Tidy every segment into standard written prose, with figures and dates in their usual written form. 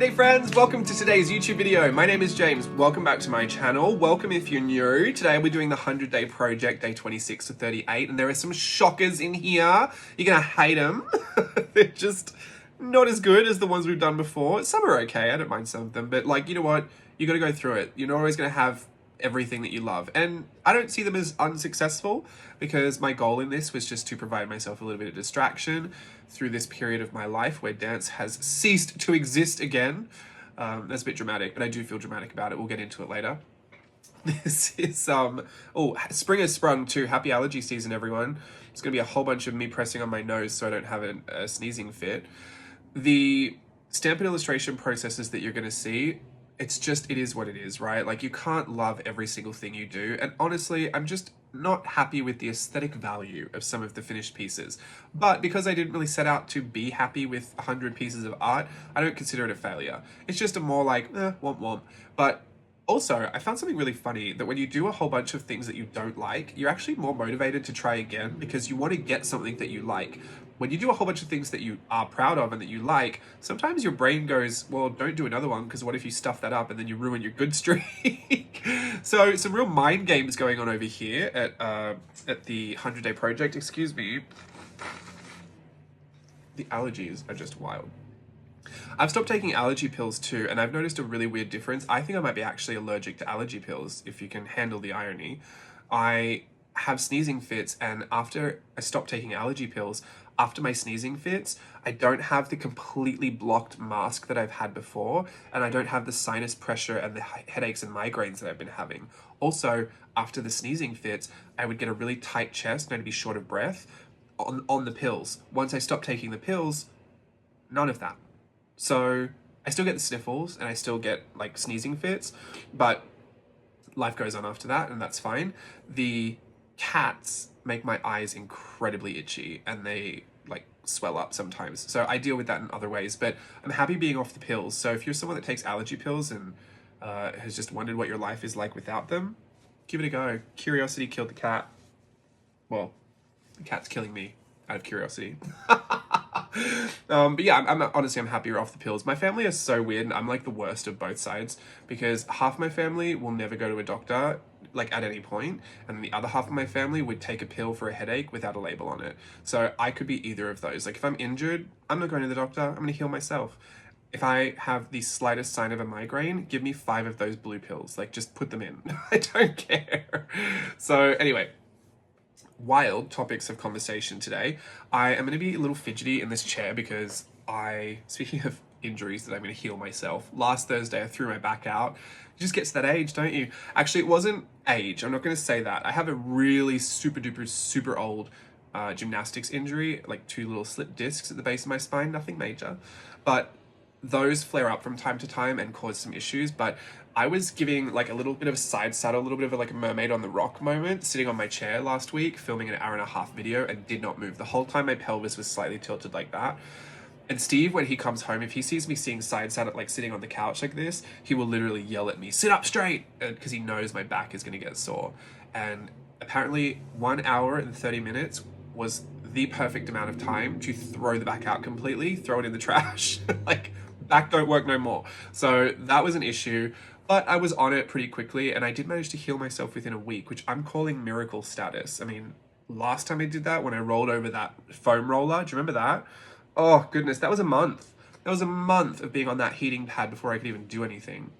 G'day friends, welcome to today's YouTube video. My name is James. Welcome back to my channel. Welcome if you're new. Today we're doing the 100-day project, day 26 to 38, and there are some shockers in here. You're gonna hate them. They're just not as good as the ones we've done before. Some are okay, I don't mind some of them, but like, you know what? You gotta go through it. You're not always gonna have everything that you love. And I don't see them as unsuccessful because my goal in this was just to provide myself a little bit of distraction through this period of my life where dance has ceased to exist again. That's a bit dramatic, but I do feel dramatic about it. We'll get into it later. This is, spring has sprung too. Happy allergy season, everyone. It's gonna be a whole bunch of me pressing on my nose so I don't have a sneezing fit. The Stampin' Illustration processes that you're gonna see, it is what it is, right? Like, you can't love every single thing you do. And honestly, I'm just not happy with the aesthetic value of some of the finished pieces. But because I didn't really set out to be happy with 100 pieces of art, I don't consider it a failure. It's just a more like, womp womp. But also, I found something really funny that when you do a whole bunch of things that you don't like, you're actually more motivated to try again because you want to get something that you like. When you do a whole bunch of things that you are proud of and that you like, sometimes your brain goes, well, don't do another one because what if you stuff that up and then you ruin your good streak? So some real mind games going on over here at the 100-day project. Excuse me. The allergies are just wild. I've stopped taking allergy pills too, and I've noticed a really weird difference. I think I might be actually allergic to allergy pills, if you can handle the irony. I have sneezing fits, and after I stopped taking allergy pills, after my sneezing fits, I don't have the completely blocked mask that I've had before, and I don't have the sinus pressure and the headaches and migraines that I've been having. Also, after the sneezing fits, I would get a really tight chest and I'd be short of breath on the pills. Once I stopped taking the pills, none of that. So I still get the sniffles and I still get like sneezing fits, but life goes on after that and that's fine. The cats make my eyes incredibly itchy and they like swell up sometimes. So I deal with that in other ways, but I'm happy being off the pills. So if you're someone that takes allergy pills and has just wondered what your life is like without them, give it a go. Curiosity killed the cat. Well, the cat's killing me out of curiosity. But yeah, I'm honestly, I'm happier off the pills. My family is so weird and I'm like the worst of both sides because half my family will never go to a doctor like at any point, and the other half of my family would take a pill for a headache without a label on it. So I could be either of those. Like if I'm injured, I'm not going to the doctor, I'm gonna heal myself. If I have the slightest sign of a migraine, give me 5 of those blue pills. Like just put them in. I don't care. So anyway, wild topics of conversation today. I am going to be a little fidgety in this chair because speaking of injuries that I'm going to heal myself, last Thursday I threw my back out. You just get to that age, don't you? Actually, it wasn't age. I'm not going to say that. I have a really super old gymnastics injury, like 2 little slip discs at the base of my spine, nothing major. But those flare up from time to time and cause some issues, but I was giving like a little bit of a side saddle, a little bit of like a mermaid on the rock moment, sitting on my chair last week, filming an 1.5-hour video and did not move. The whole time my pelvis was slightly tilted like that. And Steve, when he comes home, if he sees me seeing side saddle, like sitting on the couch like this, he will literally yell at me, sit up straight, because he knows my back is going to get sore. And apparently 1 hour and 30 minutes was the perfect amount of time to throw the back out completely, throw it in the trash. Like, back don't work no more. So that was an issue, but I was on it pretty quickly and I did manage to heal myself within a week, which I'm calling miracle status. I mean, last time I did that, when I rolled over that foam roller, do you remember that? Oh goodness, that was a month. That was a month of being on that heating pad before I could even do anything.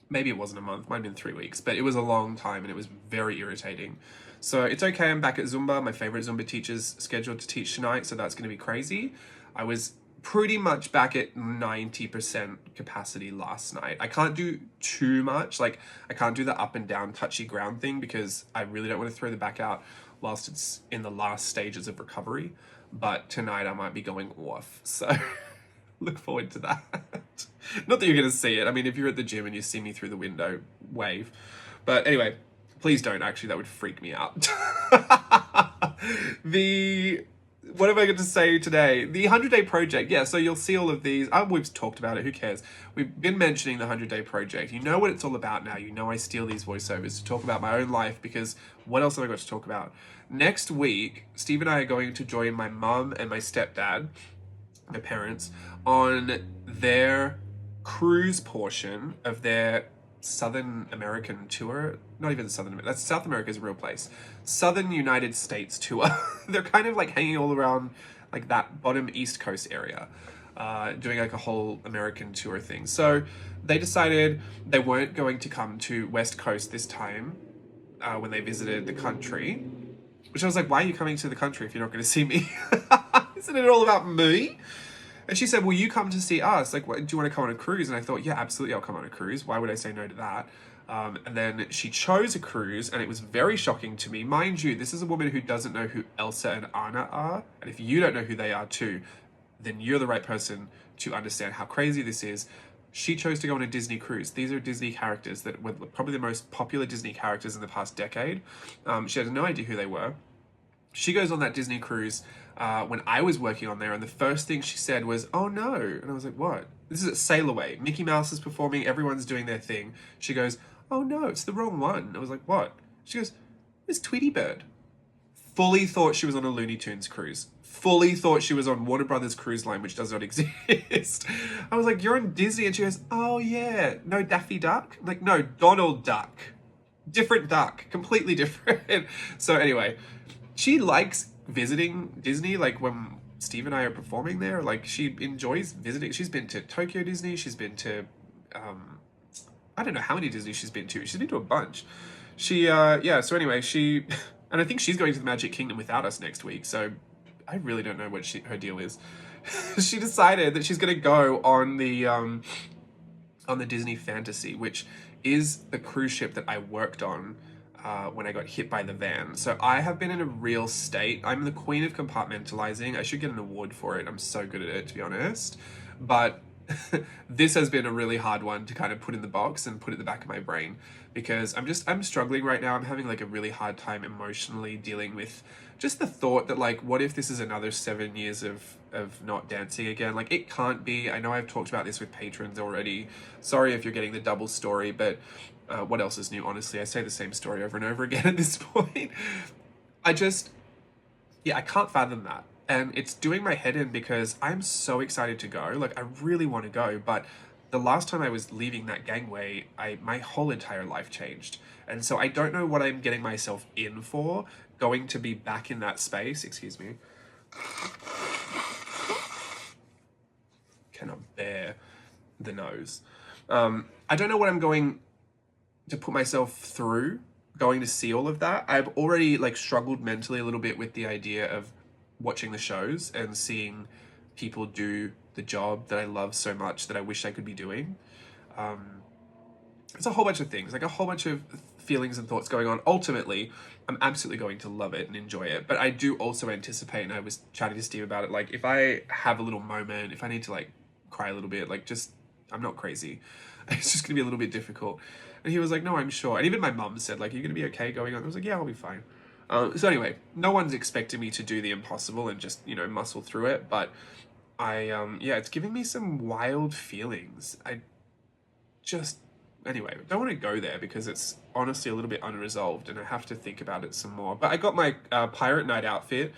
Maybe it wasn't a month, might have been 3 weeks, but it was a long time and it was very irritating. So it's okay, I'm back at Zumba. My favorite Zumba teacher's scheduled to teach tonight, so that's gonna be crazy. I was pretty much back at 90% capacity last night. I can't do too much. Like, I can't do the up and down touchy ground thing because I really don't want to throw the back out whilst it's in the last stages of recovery. But tonight I might be going off. So look forward to that. Not that you're going to see it. I mean, if you're at the gym and you see me through the window, wave. But anyway, please don't. Actually, that would freak me out. What am I going to say today? The 100-day project. Yeah, so you'll see all of these. We've talked about it. Who cares? We've been mentioning the 100-day project. You know what it's all about now. You know I steal these voiceovers to talk about my own life because what else have I got to talk about? Next week, Steve and I are going to join my mum and my stepdad, my parents, on their cruise portion of their Southern American tour. Not even Southern America. That's South America's a real place. Southern United States tour. They're kind of like hanging all around like that bottom East Coast area, doing like a whole American tour thing. So they decided they weren't going to come to West Coast this time when they visited the country. Which I was like, why are you coming to the country if you're not going to see me? Isn't it all about me? And she said, will you come to see us? Like, what, do you want to come on a cruise? And I thought, yeah, absolutely, I'll come on a cruise. Why would I say no to that? And then she chose a cruise, and it was very shocking to me. Mind you, this is a woman who doesn't know who Elsa and Anna are. And if you don't know who they are too, then you're the right person to understand how crazy this is. She chose to go on a Disney cruise. These are Disney characters that were probably the most popular Disney characters in the past decade. She had no idea who they were. She goes on that Disney cruise when I was working on there, and the first thing she said was, oh no. And I was like, what? This is at Sail Away. Mickey Mouse is performing, everyone's doing their thing. She goes, oh no, it's the wrong one. I was like, what? She goes, it's Tweety Bird. Fully thought she was on a Looney Tunes cruise. Fully thought she was on Warner Brothers Cruise Line, which does not exist. I was like, you're on Disney? And she goes, oh yeah, no Daffy Duck? I'm like, no, Donald Duck. Different duck, completely different. So anyway, she likes visiting Disney, like when Steve and I are performing there, like she enjoys visiting. She's been to Tokyo Disney, she's been to, I don't know how many Disney she's been to. She's been to a bunch. Yeah, so anyway, and I think she's going to the Magic Kingdom without us next week, so I really don't know what her deal is. She decided that she's going to go on the Disney Fantasy, which is the cruise ship that I worked on when I got hit by the van. So I have been in a real state. I'm the queen of compartmentalizing. I should get an award for it. I'm so good at it, to be honest. But this has been a really hard one to kind of put in the box and put at the back of my brain, because I'm struggling right now. I'm having like a really hard time emotionally dealing with just the thought that like, what if this is another 7 years of not dancing again? Like, it can't be. I know I've talked about this with patrons already. Sorry if you're getting the double story, but what else is new? Honestly, I say the same story over and over again at this point. I can't fathom that. And it's doing my head in because I'm so excited to go. Like, I really want to go, but the last time I was leaving that gangway, my whole entire life changed. And so I don't know what I'm getting myself in for, going to be back in that space. Excuse me. Cannot bear the nose. I don't know what I'm going to put myself through going to see all of that. I've already like struggled mentally a little bit with the idea of watching the shows and seeing people do the job that I love so much that I wish I could be doing. It's a whole bunch of things, like a whole bunch of feelings and thoughts going on. Ultimately, I'm absolutely going to love it and enjoy it. But I do also anticipate, and I was chatting to Steve about it, like if I have a little moment, if I need to like cry a little bit, like just, I'm not crazy. It's just gonna be a little bit difficult. And he was like, no, I'm sure. And even my mum said, like, are you gonna be okay going on? I was like, yeah, I'll be fine. So anyway, no one's expecting me to do the impossible and just, muscle through it. But it's giving me some wild feelings. Anyway, I don't want to go there because it's honestly a little bit unresolved and I have to think about it some more. But I got my Pirate Night outfit,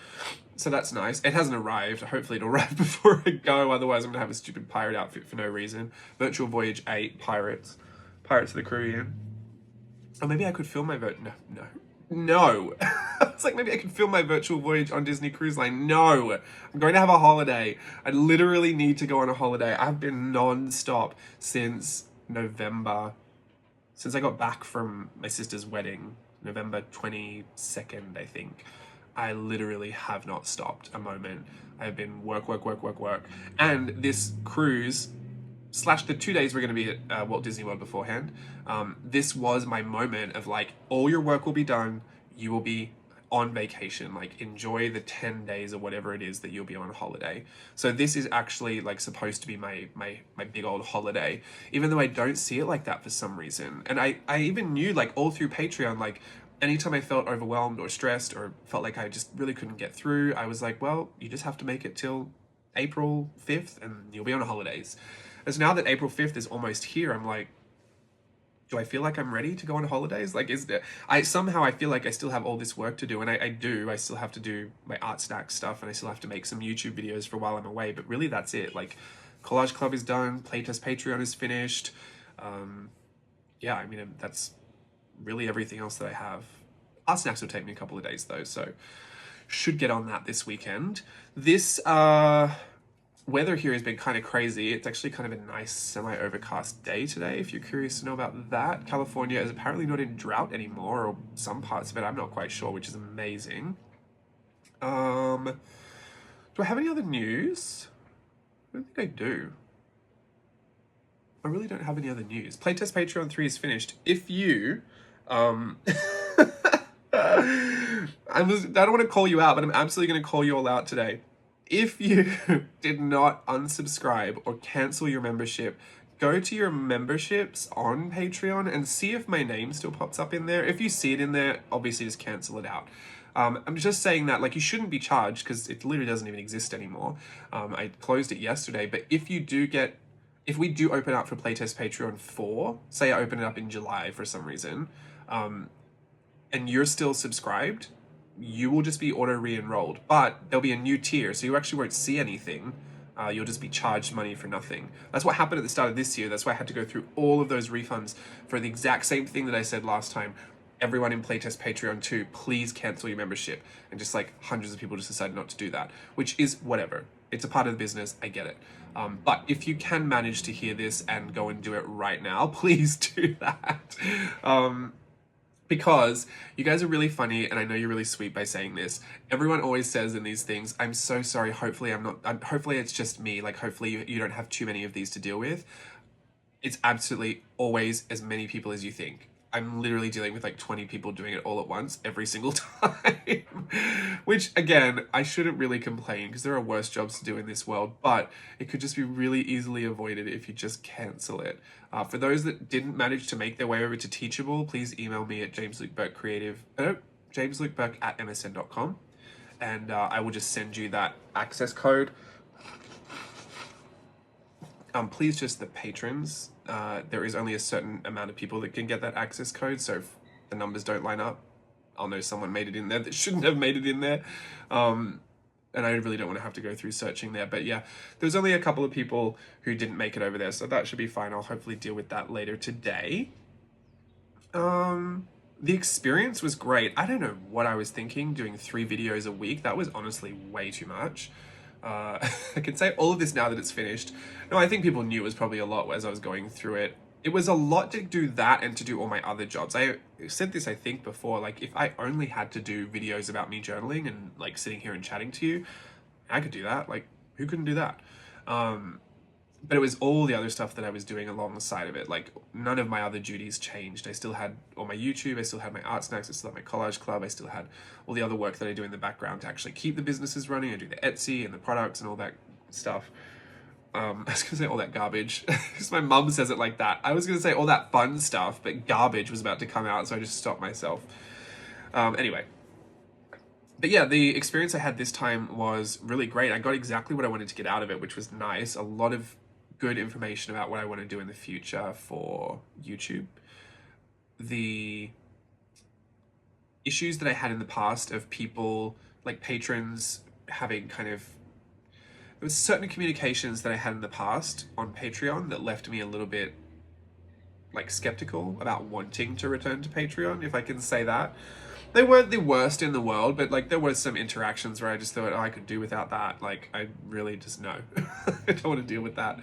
so that's nice. It hasn't arrived. Hopefully it'll arrive before I go. Otherwise I'm going to have a stupid pirate outfit for no reason. Virtual Voyage 8, Pirates of the Caribbean. Or maybe I could film my No. It's like, maybe I could film my virtual voyage on Disney Cruise Line. No. I'm going to have a holiday. I literally need to go on a holiday. I've been non-stop since November, since I got back from my sister's wedding, November 22nd, I think. I literally have not stopped a moment. I've been work. And this cruise / the 2 days we're going to be at Walt Disney World beforehand, this was my moment of like, all your work will be done, you will be on vacation, like enjoy the 10 days or whatever it is that you'll be on holiday. So this is actually like supposed to be my big old holiday, even though I don't see it like that for some reason. And I even knew, like, all through Patreon, like anytime I felt overwhelmed or stressed or felt like I just really couldn't get through, I was like, well, you just have to make it till April 5th and you'll be on holidays. As now that April 5th is almost here, I'm like, do I feel like I'm ready to go on holidays? Like, I feel like I still have all this work to do, and I do. I still have to do my Art Stack stuff, and I still have to make some YouTube videos for while I'm away, but really that's it. Like, Collage Club is done. Playtest Patreon is finished. Yeah, I mean, that's really everything else that I have. Art Snacks will take me a couple of days though, so should get on that this weekend. This weather here has been kind of crazy. It's actually kind of a nice semi-overcast day today, if you're curious to know about that. California is apparently not in drought anymore, or some parts of it, I'm not quite sure, which is amazing. Do I have any other news? I don't think I do. I really don't have any other news. Playtest Patreon 3 is finished. If you, I don't want to call you out, but I'm absolutely going to call you all out today. If you did not unsubscribe or cancel your membership, go to your memberships on Patreon and see if my name still pops up in there. If you see it in there, obviously just cancel it out. I'm just saying that, like, you shouldn't be charged because it literally doesn't even exist anymore. I closed it yesterday, but if we do open up for Playtest Patreon 4, say I open it up in July for some reason, and you're still subscribed, you will just be auto re-enrolled, but there'll be a new tier, so you actually won't see anything. You'll just be charged money for nothing. That's what happened at the start of this year. That's why I had to go through all of those refunds for the exact same thing that I said last time. Everyone in Playtest Patreon 2, please cancel your membership. And just like hundreds of people just decided not to do that, which is whatever. It's a part of the business, I get it. But if you can manage to hear this and go and do it right now, please do that. Because you guys are really funny, and I know you're really sweet by saying this. Everyone always says in these things, I'm so sorry, hopefully hopefully it's just me, like hopefully you don't have too many of these to deal with. It's absolutely always as many people as you think. I'm literally dealing with like 20 people doing it all at once every single time. Which, again, I shouldn't really complain because there are worse jobs to do in this world, but it could just be really easily avoided if you just cancel it. For those that didn't manage to make their way over to Teachable, please email me at jameslukeburke@msn.com, and I will just send you that access code. Please, just the patrons. There is only a certain amount of people that can get that access code, so if the numbers don't line up, I'll know someone made it in there that shouldn't have made it in there. And I really don't want to have to go through searching there. But yeah, there's only a couple of people who didn't make it over there, so that should be fine. I'll hopefully deal with that later today. The experience was great. I don't know what I was thinking doing 3 videos a week. That was honestly way too much. I can say all of this now that it's finished. No, I think people knew it was probably a lot as I was going through it. It was a lot to do that and to do all my other jobs. I said this, I think, before, like, if I only had to do videos about me journaling and, like, sitting here and chatting to you, I could do that. Like, who couldn't do that? But it was all the other stuff that I was doing alongside of it. Like, none of my other duties changed. I still had all my YouTube, I still had my Art Snacks, I still had my Collage Club, I still had all the other work that I do in the background to actually keep the businesses running. I do the Etsy and the products and all that stuff. I was gonna say all that garbage, because my mum says it like that. I was gonna say all that fun stuff, but garbage was about to come out, so I just stopped myself. Anyway. But yeah, the experience I had this time was really great. I got exactly what I wanted to get out of it, which was nice. A lot of good information about what I want to do in the future for YouTube. The issues that I had in the past of people, like patrons, having kind of... There was certain communications that I had in the past on Patreon that left me a little bit, like, skeptical about wanting to return to Patreon, if I can say that. They weren't the worst in the world, but, like, there were some interactions where I just thought, oh, I could do without that. Like, I really just no. I don't want to deal with that.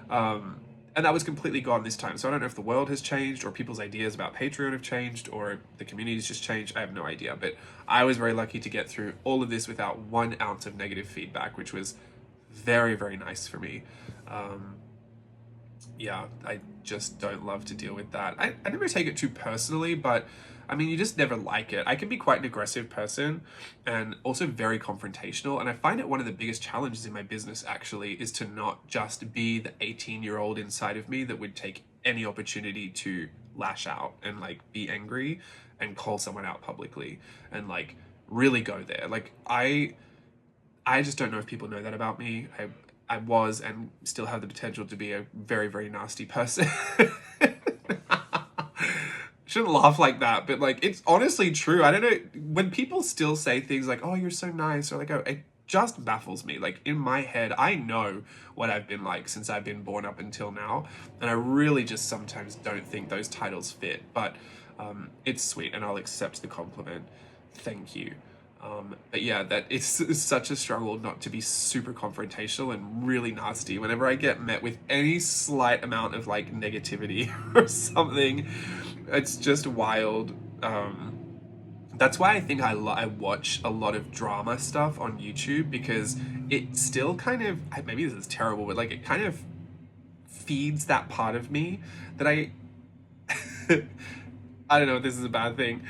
And that was completely gone this time. So I don't know if the world has changed or people's ideas about Patreon have changed or the community's just changed. I have no idea. But I was very lucky to get through all of this without 1 ounce of negative feedback, which was very, very nice for me. Yeah, I just don't love to deal with that. I never take it too personally, but I mean, you just never like it. I can be quite an aggressive person and also very confrontational. And I find it one of the biggest challenges in my business, actually, is to not just be the 18-year-old inside of me that would take any opportunity to lash out and, like, be angry and call someone out publicly and, like, really go there. Like, I just don't know if people know that about me. I was and still have the potential to be a very, very nasty person. Shouldn't laugh like that, but, like, it's honestly true. I don't know, when people still say things like, oh, you're so nice, or like, oh, just baffles me. Like, in my head, I know what I've been like since I've been born up until now, and I really just sometimes don't think those titles fit, but it's sweet, and I'll accept the compliment. Thank you. But yeah, that is such a struggle not to be super confrontational and really nasty whenever I get met with any slight amount of like negativity or something. It's just wild. That's why I think I watch a lot of drama stuff on YouTube, because it still kind of, maybe this is terrible, but like it kind of feeds that part of me that I don't know if this is a bad thing.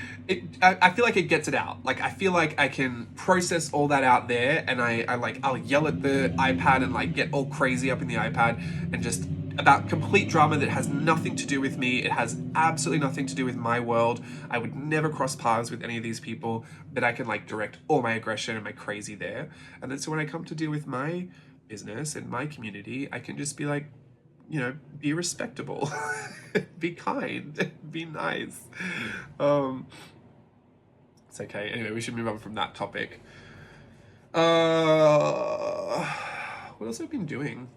I feel like it gets it out. Like, I feel like I can process all that out there, and I'll yell at the iPad and like get all crazy up in the iPad and just about complete drama that has nothing to do with me. It has absolutely nothing to do with my world. I would never cross paths with any of these people, but I can like direct all my aggression and my crazy there. And then so when I come to deal with my business and my community, I can just be like, you know, be respectable, be kind, be nice. It's okay. Anyway, we should move on from that topic. What else have I been doing?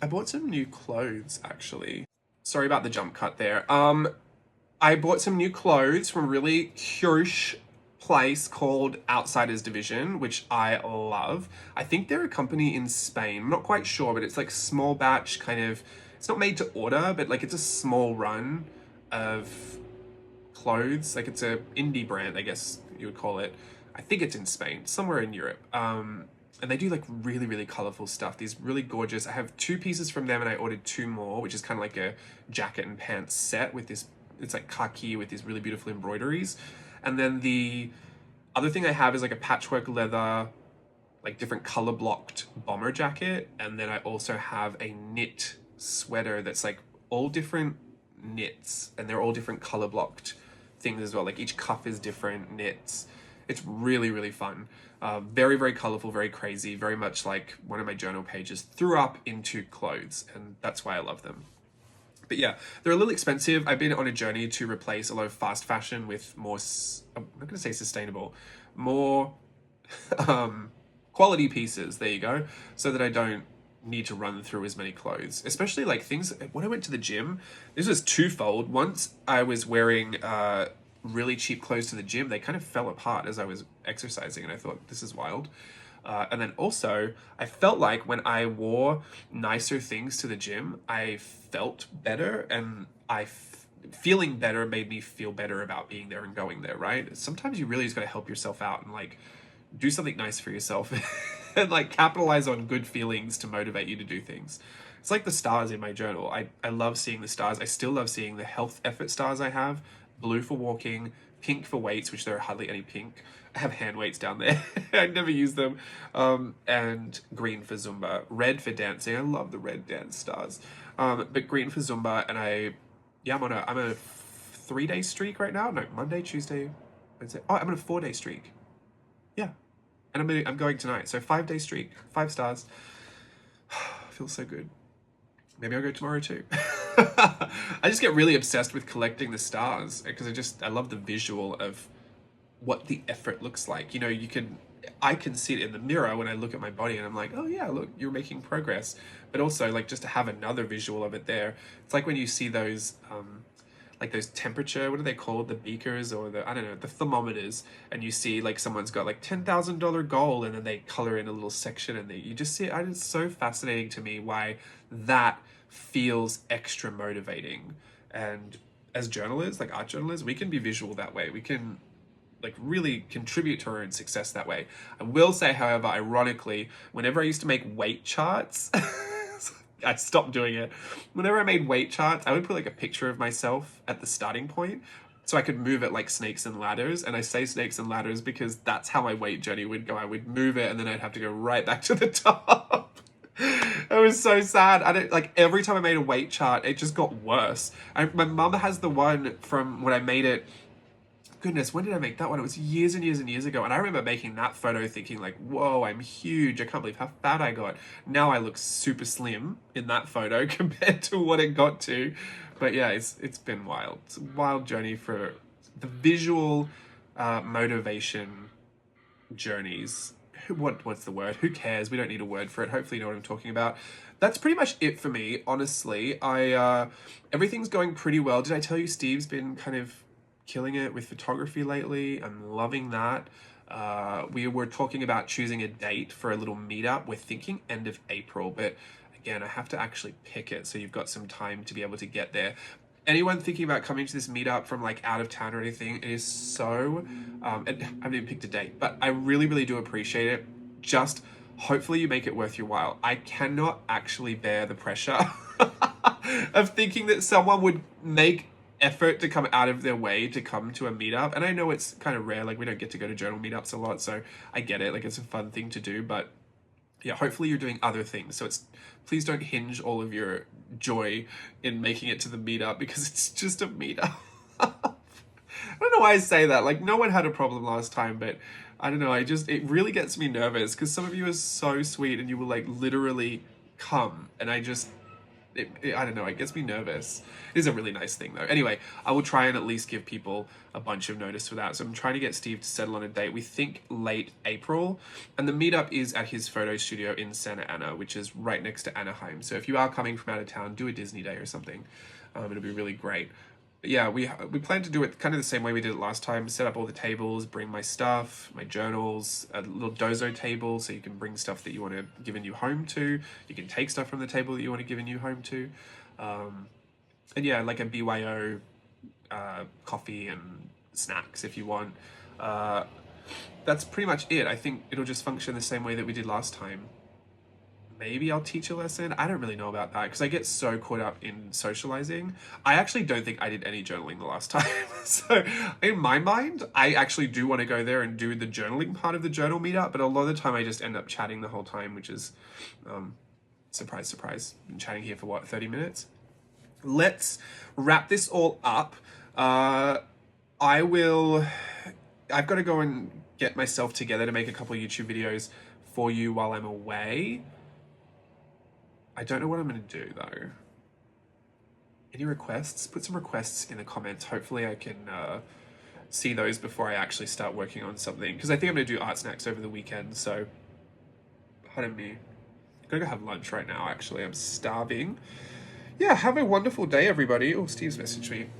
I bought some new clothes, actually. Sorry about the jump cut there. I bought some new clothes from a really cute place called Outsiders Division, which I love. I think they're a company in Spain. I'm not quite sure, but it's like small batch kind of, it's not made to order, but like it's a small run of clothes. Like it's a indie brand, I guess you would call it. I think it's in Spain, somewhere in Europe. And they do like really, really colorful stuff. These really gorgeous, I have 2 pieces from them and I ordered 2 more, which is kind of like a jacket and pants set with this, it's like khaki with these really beautiful embroideries. And then the other thing I have is like a patchwork leather, like different color blocked bomber jacket. And then I also have a knit sweater that's like all different knits, and they're all different color blocked things as well. Like each cuff is different knits. It's really, really fun. Very, very colorful, very crazy, very much like one of my journal pages threw up into clothes, and that's why I love them. But yeah, they're a little expensive. I've been on a journey to replace a lot of fast fashion with more, I'm not going to say sustainable, more quality pieces, there you go, so that I don't need to run through as many clothes. Especially like things, when I went to the gym, this was twofold. Once I was wearing really cheap clothes to the gym, they kind of fell apart as I was exercising, and I thought, this is wild. And then also, I felt like when I wore nicer things to the gym, I felt better, and feeling better made me feel better about being there and going there, right? Sometimes you really just gotta help yourself out and like do something nice for yourself and like capitalize on good feelings to motivate you to do things. It's like the stars in my journal. I love seeing the stars. I still love seeing the health effort stars I have. Blue for walking, pink for weights, which there are hardly any pink. I have hand weights down there. I never use them. And green for Zumba. Red for dancing. I love the red dance stars. But green for Zumba. And I'm on a 3-day streak right now. No, Monday, Tuesday, Wednesday. Oh, I'm on a 4-day streak. Yeah. And I'm going tonight. So 5-day streak, 5 stars. Feels so good. Maybe I'll go tomorrow too. I just get really obsessed with collecting the stars because I love the visual of what the effort looks like. You know, I can see it in the mirror when I look at my body and I'm like, oh yeah, look, you're making progress. But also like just to have another visual of it there. It's like when you see those, like those temperature, what are they called? The beakers or I don't know, the thermometers. And you see like someone's got like $10,000 goal and then they color in a little section and you just see it. It's so fascinating to me why that feels extra motivating. And as journalists, like art journalists, we can be visual that way. We can like really contribute to our own success that way. I will say, however, ironically, whenever I used to make weight charts, I stopped doing it. Whenever I made weight charts, I would put like a picture of myself at the starting point so I could move it like snakes and ladders. And I say snakes and ladders because that's how my weight journey would go. I would move it and then I'd have to go right back to the top. It was so sad. Every time I made a weight chart, it just got worse. My mum has the one from when I made it. Goodness, when did I make that one? It was years and years and years ago. And I remember making that photo thinking like, whoa, I'm huge. I can't believe how fat I got. Now I look super slim in that photo compared to what it got to. But yeah, it's been wild. It's a wild journey for the visual motivation journeys. what's the word? Who cares? We don't need a word for it. Hopefully you know what I'm talking about. That's pretty much it for me, honestly. Everything's going pretty well. Did I tell you Steve's been kind of killing it with photography lately? I'm loving that. We were talking about choosing a date for a little meetup. We're thinking end of April, but again, I have to actually pick it, so you've got some time to be able to get there. Anyone thinking about coming to this meetup from like out of town or anything, it is so, I haven't even picked a date, but I really, really do appreciate it. Just hopefully you make it worth your while. I cannot actually bear the pressure of thinking that someone would make effort to come out of their way to come to a meetup. And I know it's kind of rare, like we don't get to go to journal meetups a lot, so I get it, like it's a fun thing to do, but yeah, hopefully you're doing other things. So please don't hinge all of your joy in making it to the meetup because it's just a meetup. I don't know why I say that. Like no one had a problem last time, but I don't know. It really gets me nervous because some of you are so sweet and you will like literally come, and I don't know, it gets me nervous. It is a really nice thing though. Anyway, I will try and at least give people a bunch of notice for that. So I'm trying to get Steve to settle on a date. We think late April, and the meetup is at his photo studio in Santa Ana, which is right next to Anaheim. So if you are coming from out of town, do a Disney day or something. It'll be really great. But yeah, we plan to do it kind of the same way we did it last time. Set up all the tables, bring my stuff, my journals, a little dozo table so you can bring stuff that you want to give a new home to. You can take stuff from the table that you want to give a new home to. And yeah, like a BYO coffee and snacks if you want. That's pretty much it. I think it'll just function the same way that we did last time. Maybe I'll teach a lesson. I don't really know about that because I get so caught up in socializing. I actually don't think I did any journaling the last time. So in my mind, I actually do want to go there and do the journaling part of the journal meetup, but a lot of the time I just end up chatting the whole time, which is, surprise, surprise. Been chatting here for what, 30 minutes? Let's wrap this all up. I've got to go and get myself together to make a couple of YouTube videos for you while I'm away. I don't know what I'm going to do though. Any requests? Put some requests in the comments. Hopefully I can see those before I actually start working on something. Because I think I'm going to do art snacks over the weekend. So, pardon me. I'm going to go have lunch right now actually. I'm starving. Yeah, have a wonderful day everybody. Oh, Steve's messaged me.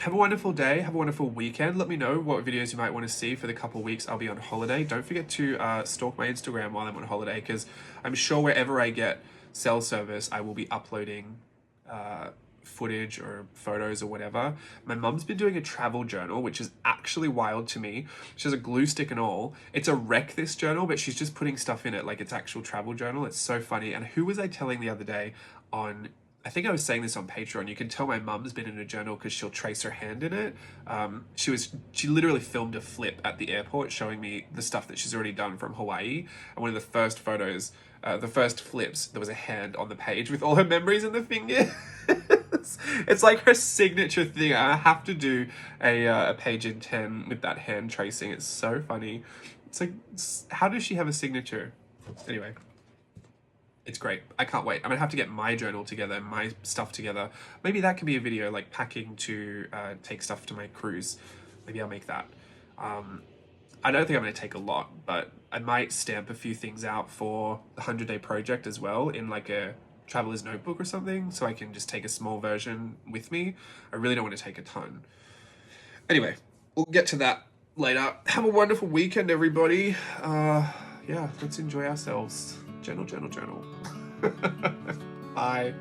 Have a wonderful day. Have a wonderful weekend. Let me know what videos you might want to see for the couple of weeks I'll be on holiday. Don't forget to stalk my Instagram while I'm on holiday because I'm sure wherever I get cell service, I will be uploading footage or photos or whatever. My mum's been doing a travel journal, which is actually wild to me. She has a glue stick and all. It's a wreck this journal, but she's just putting stuff in it like it's actual travel journal. It's so funny. And who was I telling the other day on, I think I was saying this on Patreon, you can tell my mum's been in a journal because she'll trace her hand in it. She literally filmed a flip at the airport showing me the stuff that she's already done from Hawaii. And one of the first photos, the first flips, there was a hand on the page with all her memories in the fingers. It's like her signature thing. I have to do a page in 10 with that hand tracing. It's so funny. It's like, how does she have a signature? Anyway. It's great. I can't wait. I'm gonna have to get my journal together, my stuff together. Maybe that can be a video, like packing to take stuff to my cruise. Maybe I'll make that. I don't think I'm gonna take a lot, but I might stamp a few things out for the 100-day project as well in like a traveler's notebook or something, so I can just take a small version with me. I really don't want to take a ton. Anyway, we'll get to that later. Have a wonderful weekend, everybody. Yeah, let's enjoy ourselves. Journal, journal, journal. Bye.